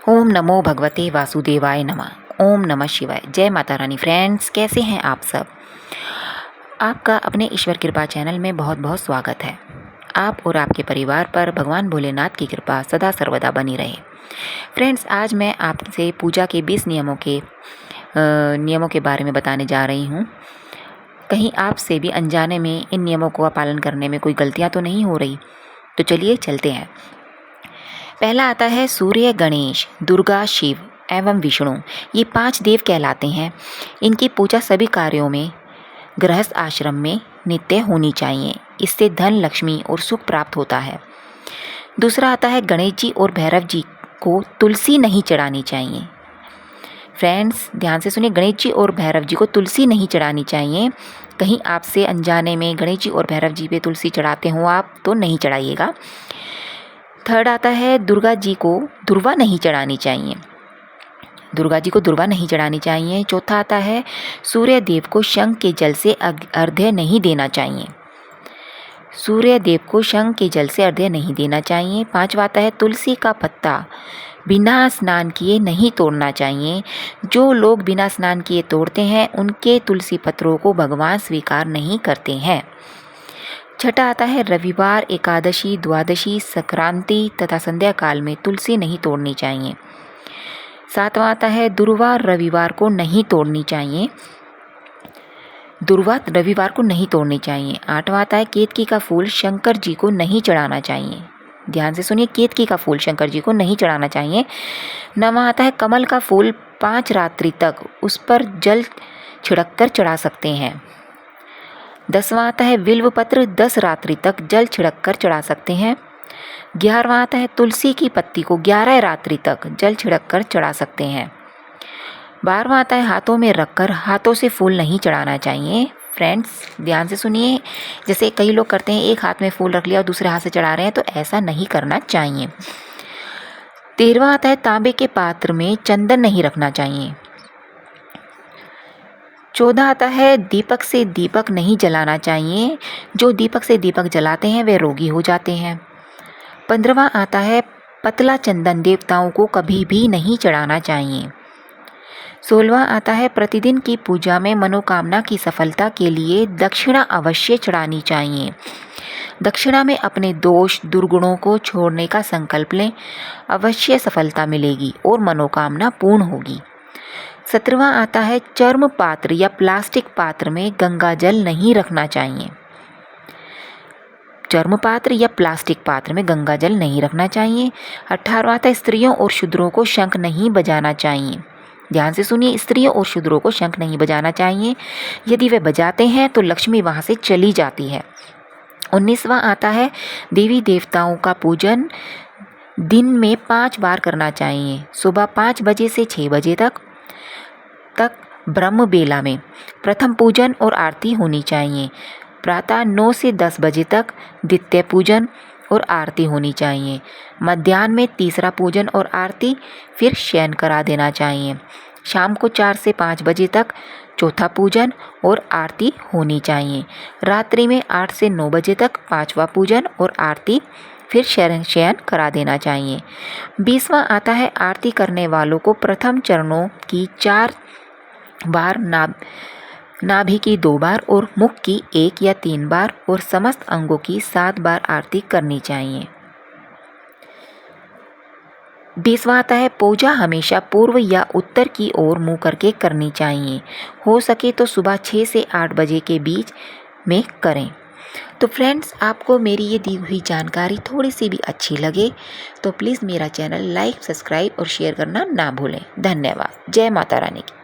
ओम नमो भगवते वासुदेवाय नमः। ओम नमः शिवाय। जय माता रानी। फ्रेंड्स, कैसे हैं आप सब? आपका अपने ईश्वर कृपा चैनल में बहुत बहुत स्वागत है। आप और आपके परिवार पर भगवान भोलेनाथ की कृपा सदा सर्वदा बनी रहे। फ्रेंड्स, आज मैं आपसे पूजा के 20 नियमों के बारे में बताने जा रही हूँ। कहीं आपसे भी अनजाने में इन नियमों का पालन करने में कोई गलतियाँ तो नहीं हो रही? तो चलिए चलते हैं। पहला आता है सूर्य, गणेश, दुर्गा, शिव एवं विष्णु। ये 5 देव कहलाते हैं। इनकी पूजा सभी कार्यों में गृहस्थ आश्रम में नित्य होनी चाहिए। इससे धन, लक्ष्मी और सुख प्राप्त होता है। दूसरा आता है गणेश जी और भैरव जी को तुलसी नहीं चढ़ानी चाहिए। फ्रेंड्स, ध्यान से सुनिए, गणेश जी और भैरव जी को तुलसी नहीं चढ़ानी चाहिए। कहीं आपसे अनजाने में गणेश जी और भैरव जी पे तुलसी चढ़ाते हो आप, तो नहीं चढ़ाइएगा। थर्ड आता है दुर्गा जी को दुर्वा नहीं चढ़ानी चाहिए। दुर्गा जी को दुर्वा नहीं चढ़ानी चाहिए। चौथा आता है सूर्य देव को शंख के जल से अर्घ्य नहीं देना चाहिए। सूर्य देव को शंख के जल से अर्घ्य नहीं देना चाहिए। पांचवा आता है तुलसी का पत्ता बिना स्नान किए नहीं तोड़ना चाहिए। जो लोग बिना स्नान किए तोड़ते हैं उनके तुलसी पत्रों को भगवान स्वीकार नहीं करते हैं। छठा आता है रविवार, एकादशी, द्वादशी, संक्रांति तथा संध्या काल में तुलसी नहीं तोड़नी चाहिए। सातवां आता है दुर्वा रविवार को नहीं तोड़नी चाहिए। दुर्वा रविवार को नहीं तोड़नी चाहिए। आठवां आता है केतकी का फूल शंकर जी को नहीं चढ़ाना चाहिए। ध्यान से सुनिए, केतकी का फूल शंकर जी को नहीं चढ़ाना चाहिए। नवां आता है कमल का फूल 5 रात्रि तक उस पर जल छिड़क कर चढ़ा सकते हैं। 10वां आता है बिल्व पत्र 10 रात्रि तक जल छिड़क कर चढ़ा सकते हैं। 11वां आता है तुलसी की पत्ती को 11 रात्रि तक जल छिड़क कर चढ़ा सकते हैं। 12वां आता है हाथों में रखकर हाथों से फूल नहीं चढ़ाना चाहिए। फ्रेंड्स, ध्यान से सुनिए, जैसे कई लोग करते हैं, एक हाथ में फूल रख लिया और दूसरे हाथ से चढ़ा रहे हैं, तो ऐसा नहीं करना चाहिए। 13वां आता है तांबे के पात्र में चंदन नहीं रखना चाहिए। 14 आता है दीपक से दीपक नहीं जलाना चाहिए। जो दीपक से दीपक जलाते हैं वे रोगी हो जाते हैं। 15वां आता है पतला चंदन देवताओं को कभी भी नहीं चढ़ाना चाहिए। 16वां आता है प्रतिदिन की पूजा में मनोकामना की सफलता के लिए दक्षिणा अवश्य चढ़ानी चाहिए। दक्षिणा में अपने दोष दुर्गुणों को छोड़ने का संकल्प लें, अवश्य सफलता मिलेगी और मनोकामना पूर्ण होगी। 17वां आता है चर्म पात्र या प्लास्टिक पात्र में गंगा जल नहीं रखना चाहिए। चर्म पात्र या प्लास्टिक पात्र में गंगा जल नहीं रखना चाहिए। 18वां आता है स्त्रियों और शूद्रों को शंख नहीं बजाना चाहिए। ध्यान से सुनिए, स्त्रियों और शूद्रों को शंख नहीं बजाना चाहिए। यदि वे बजाते हैं तो लक्ष्मी वहाँ से चली जाती है। 19वां आता है देवी देवताओं का पूजन दिन में 5 बार करना चाहिए। सुबह 5 बजे से 6 बजे तक ब्रह्म बेला में प्रथम पूजन और आरती होनी चाहिए। प्रातः 9 से 10 बजे तक द्वितीय पूजन और आरती होनी चाहिए। मध्याह्न में तीसरा पूजन और आरती, फिर शयन करा देना चाहिए। शाम को 4 से 5 बजे तक चौथा पूजन और आरती होनी चाहिए। रात्रि में 8 से 9 बजे तक 5वां पूजन और आरती, फिर शयन करा देना चाहिए। 20वां आता है आरती करने वालों को प्रथम चरणों की 4 बार, नाभि की 2 बार और मुख की 1 या 3 बार और समस्त अंगों की 7 बार आरती करनी चाहिए। 20वां आता है पूजा हमेशा पूर्व या उत्तर की ओर मुंह करके करनी चाहिए। हो सके तो सुबह 6 से 8 बजे के बीच में करें। तो फ्रेंड्स, आपको मेरी ये दी हुई जानकारी थोड़ी सी भी अच्छी लगे तो प्लीज़ मेरा चैनल लाइक, सब्सक्राइब और शेयर करना ना भूलें। धन्यवाद। जय माता रानी की।